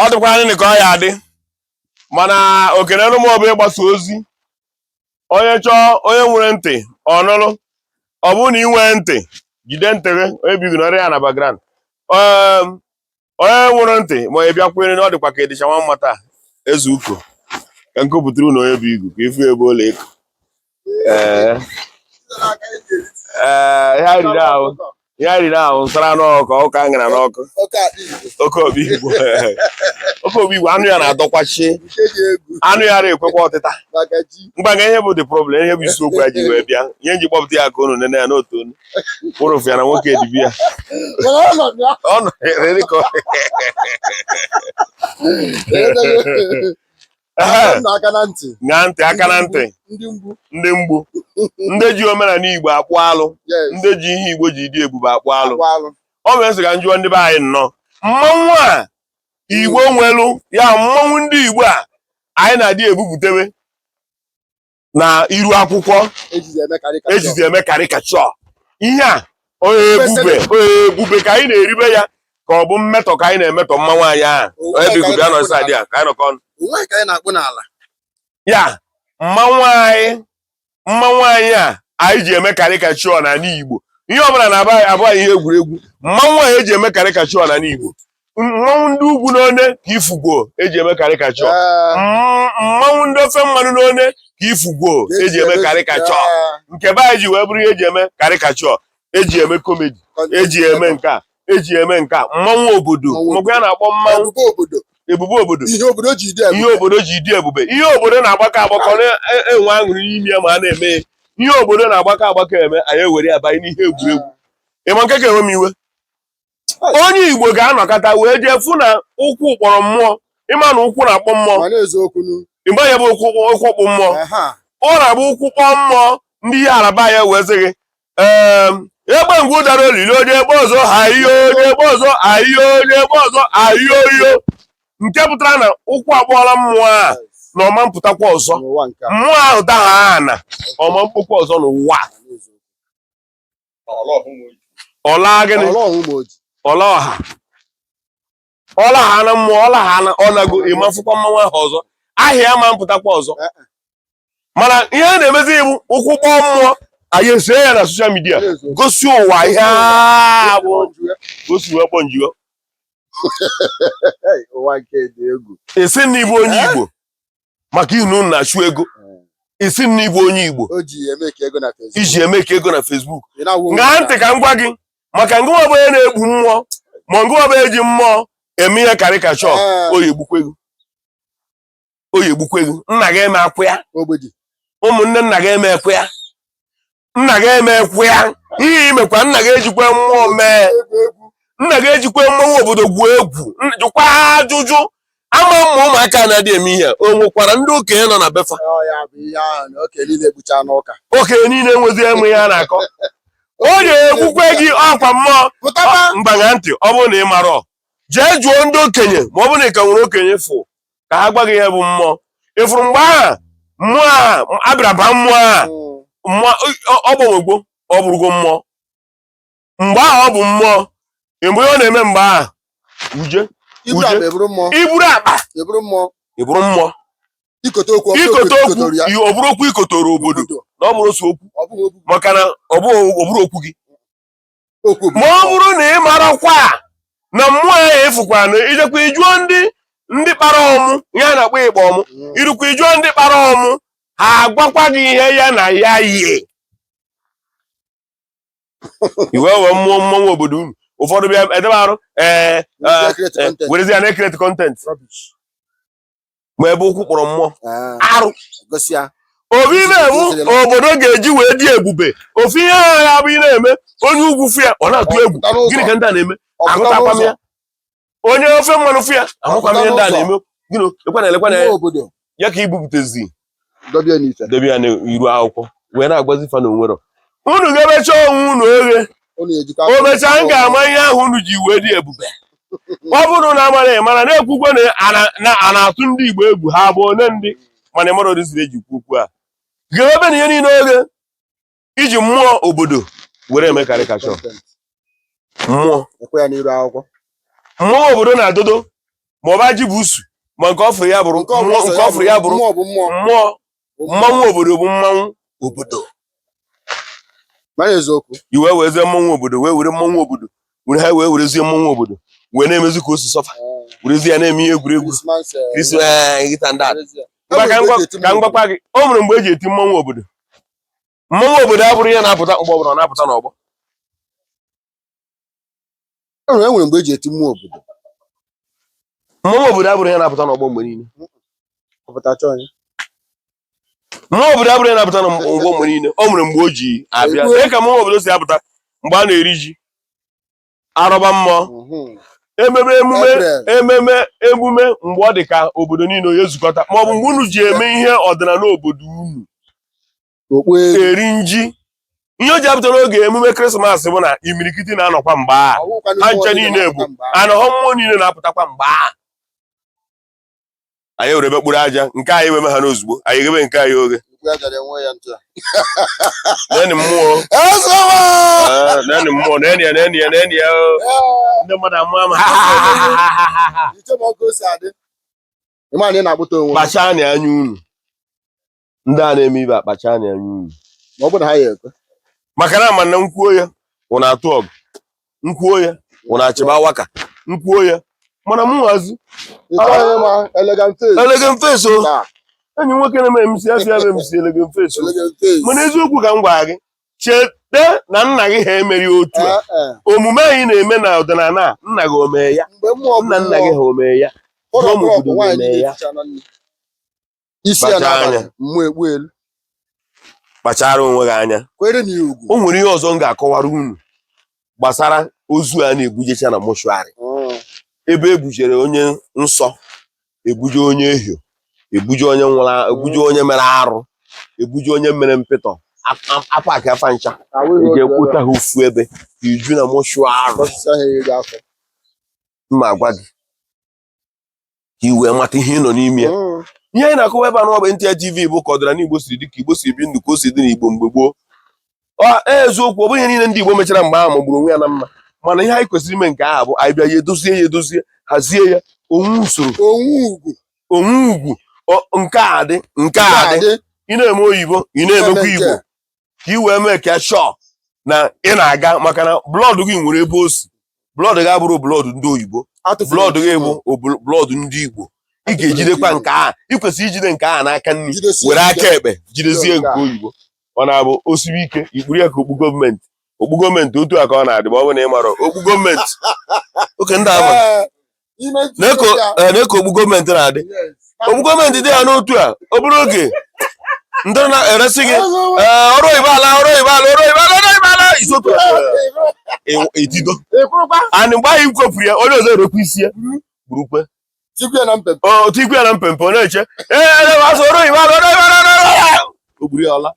ọ dịkwa anyị ka ọ ya adị mana okenelu m ọbụ ịgbasa ozi onye chọọ onye nwere ntị ọnụrụ ọ bụrụ na ị nwee ntị jide ntị gị onye bigoro ọrịa ya na background onye nwere ntị ma ị bịakwere na ọ dịkwa ka ịdịcha nwa mma taa eze uko ka nkụpụtara na onye bụ igu ka ifu ebe ụlọ eko ihe riri ahụ nsara n'ọkụ ụka a ṅara n'ọkụ oke obi igbo anụ ya na-adọkwachi anụ ya na-ekwekwa ọtịta mgbaga ihe bụ the problem ihe bụ isiokwu ya ji wee bịa ihe nji kpọpụta ya ka unu nene ya n'otu onu kpụrụfụ ya na nwoke dibia ṅaa ntị aka na ntị ndị mgbu ndị ji omenala igbo akpụ alụ ndị ji ihe igbo ji dị ebube akpụ alụ ọ bụ nsị ka njụọ ndị be anyị nnọọ mmanwụ a igbo nwelu ya mmanwụ ndị igbo a anyị na-adị ebupụtewe na iru akwụkwọ ejizi eme karikachọ ihe a onye ebube ka anyị na-eribe ya ka ọ bụ mmetọ ka anyị na-emetọ mmanwụ anyị ahụ onye bụ igbo bịa nọsị adị a ka anyị nọkọ ọnụ ya mmanwụ anyị a anyị ji eme karikachọ n'ala Igbo ihe ọbụla na-abụghị ihe egwuregwu mmanwụ anyị eji eme karikachọ n'ala Igbo mmanwụ ndị ugwu n'one ka ifugo eji eme karikachọ mmanwụ ndị ofe mmanụ n'one ka ifugo eji eme karikachọ nke be anyị ji wee bụrụ ihe eji eme karikachọ eji eme komedi eji eme nka eji eme nka mmanwụ obodo mgbe ya na-akpọ mmanwụ ebube obodo ihe obodo ji dị ebube ihe obodo na-agbakọ na-enwe aṅụrị n'ime ya ma a na-eme ihe obodo na-agbakọ eme anyị ewere abanye n'ihe egwuregwu ịma nke ka enwe m iwe onye Igbo ga-anọkọta wee jee fụ na ụkwụ kpọrọ mmụọ ịma na ụkwụ na-akpọ mmụọ mgbe ya bụ ụkwụ kpụ mmụọ ọ na-abụ ụkwụ kpọọ mmụọ ndị ihe araba ya wee sị gị egbe ngwu dara olili onye ebe ọzọ ha ihe onye ebe ọzọ ahịa onye ebe ọzọ ahịa oyo nke pụtara na ụkwụ akpọọla mmụọ a na ọma mpụtakwa ọzọ mmụọ ahụ daha na ọma mkpụkwa ọzọ n'ụwa ọla gịnị ọla ha na mmụọ ọla ha na ọnago ịmafụkwa mmanwụ ahụ ọzọ ahịa ma mpụtakwa ọzọ mana ihe a na-emezi ibu ụkwụ kpọọ mmụọ anyị ese ya na soshal midia gosi ụwa ihe abụ gosi wee kpọ njigo esi n'ibu onye Igbo maka inu na-achụ ego esi n'ibu onye Igbo iji eme ka ego na Facebook ṅaa ntị ka m gwa gị maka ngụwa bụ onye na-egbu mmụọ ma ngụwa bụ eji mmụọ eme ihe karikachọ oyi egbukwe ego nna gị eme akwụ ya ụmụnne nna gị eme ekwe ya nna gị eme ekwe ya ihe imekwa nna gị ejikwa mmụọ mee nna gị ejikwa mmanwụ obodo gwuo egwu jụkwa ajụjụ ama mma ụmụaka na-adị eme ihe o nwekwara ndị okenye nọ na befa okenye niile enwezi eme ihe a na-akọ o na-egbukwe gị ọkwa mmụọ mgbagha ntị ọ bụrụ na ị marọ jee jụọ ndị okenye ma ọ bụrụ na ị ka nwere okenye fụ ka ha gwa gị ihe bụ mmụọ ịfụrụ mgbe aha mmụọ a abịara ba mmụọ a ọ gbanwegbo ọ bụrụgo mmụọ mgbe ahụ ọ bụ mmụọ mgbe ọ na-eme mgbe ahụ iburu akpa ịbụrụ mmụọ ikote okwu ọ bụrụ okwu ikotoro obodo na ọ bụrụ otu okwu maka na ọ bụrụ okwu gị ma ọ bụrụ na ị marakwa na mmụọ ya efukwa na ijekwa ijuo ndị kpara ọmụ ihe a na-akpọ ịkpa ọmụ irukwa ijuo ndị kpara ọmụ ha agwakwa gị ihe ya na ya yie iwe wee mmụọ mmanwụ obodo unu ụfọdụ bịa edebe arụ werezi ya na-ekreti kọntent ma ebe ụkwụ kpọrọ mmụọ arụ obi na-ewu obodo ga-eji wee dị ebube ofu ihe ahụ ya bụ ị na-eme onye ugwu fụ ya ọ na-atụ egwu gịnị ka ndị a na-eme agụtakwa m ya onye ofe mmanụ fụ ya ahụkwa m ihe ndị a na-eme gịnị lekwana ya ka ibupụtezi debe ya n'iru akwụkwọ wee na-agbazi fa na onwero unu ga-emecha onwe unu oghe o mechaa m ga-ama ihe ahụ unu ji wee dị ebube ọ bụrụ na amara mana na-ekwukwe na a na-atụ ndị Igbo egwu ha bụ onye ndị mana ịmara odiziri eji kwu okwu a ga-ebe na ihe niile oge iji mmụọ obodo were eme karikachọ mmụọ ekwe ya n'iru akwụkwọ. Mmụọ obodo na-adodo ma ọ bụ ji bụ usu ma nke ọfụrụ ya bụrụ mmụọ nke ọfụrụ ya bụrụ mmụọ mmanwụ obodo bụ mmanwụ obodo. Mara eziokwu. Iwe wezie mmanwụ obodo wee were mmanwụ obodo were ha wee werezie mmanwụ obodo wee na-emezi ka o si sọfa werezie ya na-eme ihe egwuregwu ka m gwakwa gị o nwere mgbe eji eti mmanwụ obodo. Mmanwụ obodo abụrụ ihe na-apụta mgbe ọbụla ọ na-apụta n'ọgbọ. Enwere mgbe eji eti mmụọ obodo. Mmanwụ obodo abụrụ ihe na-apụta n'ọgbọ mgbe niile. Mmụọ obodo abụrụ ihe na-apụta n'ọgbọ mgbe niile. O nwere mgbe o ji abịa dee ka mmụọ obodo si apụta mgbe a na-eri ji arọba mmụọ ememe mgbe ọ dị ka obodo niile onye zukọta maọbụ mgbe unu ji eme ihe ọdịnala obodo unu eri nji. Ihe o ji apụta n'oge emume Krismas bụ na imirikiti na-anọkwa mgbe a ha nche niile bụ anọghọ mmụọ niile na-apụtakwa mgbe a. Anyị were ebe kpụrụ aja nke anyị weme ha n'ozugbo anyị ghebe nke anyị oghe neni mmụọ neni ya ndị mmadụ ama kpachaa anya unu ndị a na-eme ibe akpacha anya unu maka na ama na nkwuo ya wụ na-atụ ọgụ nkwuo ya wụ na-achịba waka nkwuo ya mana m nwazi elegant face o enyi nwoke na-eme emisi asị ya bụ emisi elegant face mana eziokwu ka m gwara gị chete na nna gị ha emeri otu a omume anyị na-eme na ọdịnala nna gị omee ya nna gị ha omee ya obodo omee ya. Kpachara onwe gị anya o nwere ihe ọzọ m ga-akọwara unu gbasara ozu a na-ebujecha na mọshụarị ebe ebujere onye nsọ ebuje onye ehio ebuje onye nwụrụ ebuje onye mere arụ ebuje onye mere mpịtọ apaki afa ncha eji ekwuta ha ofu ebe iju na mọshụarị mma agwa gị ka i wee mata ihe ị nọ n'ime ya. Ihe anyị na-akọwa ebe a n'ọbụ N.T.I TV bụ ka ọdịnala Igbo siri dị ka Igbo si ebi ndụ ka o si dị n'Igbo mgbe gboo. Eziokwu ọ bụghị ihe niile ndị Igbo mechara mgbe ahụ magburu onwe ya na mma mana ihe anyị kwesịrị ime nke ahụ bụ anyị bịa ya edozie hazie ya onwe usoro onwe ugwu nke a dị ị na-eme oyibo ị na-emekwa Igbo ka ị wee mee ka shọ na ị na-aga maka na blọọdụ gị nwere ebe o si blọọdụ gị abụrụ blọọdụ ndị oyibo blọọdụ gị bụ blọọdụ ndị Igbo. Ị ga-ejidekwa nke a ị kwesịrị ijide nke a n'aka nri were aka ekpe jidezie nke oyibo. Ọ na-abụ o siri ike ikpuru ya ka okpu gọọmenti otu a ka ọ na-adị ma ọ bụ na ị mara okpu gọọmenti oke ndị ahụ na-eko okpu gọọmenti na-adị okpu gọọmenti dị ya n'otu a ọ bụrụ oge ndị na-eresi gị ọrụ oyibo ala isotu etido and mgbe anyị kwepụrụ ya onye ọzọ erekwa isi ya burukwe tikwe na mpempe ọ na-eche o gburu ya ọla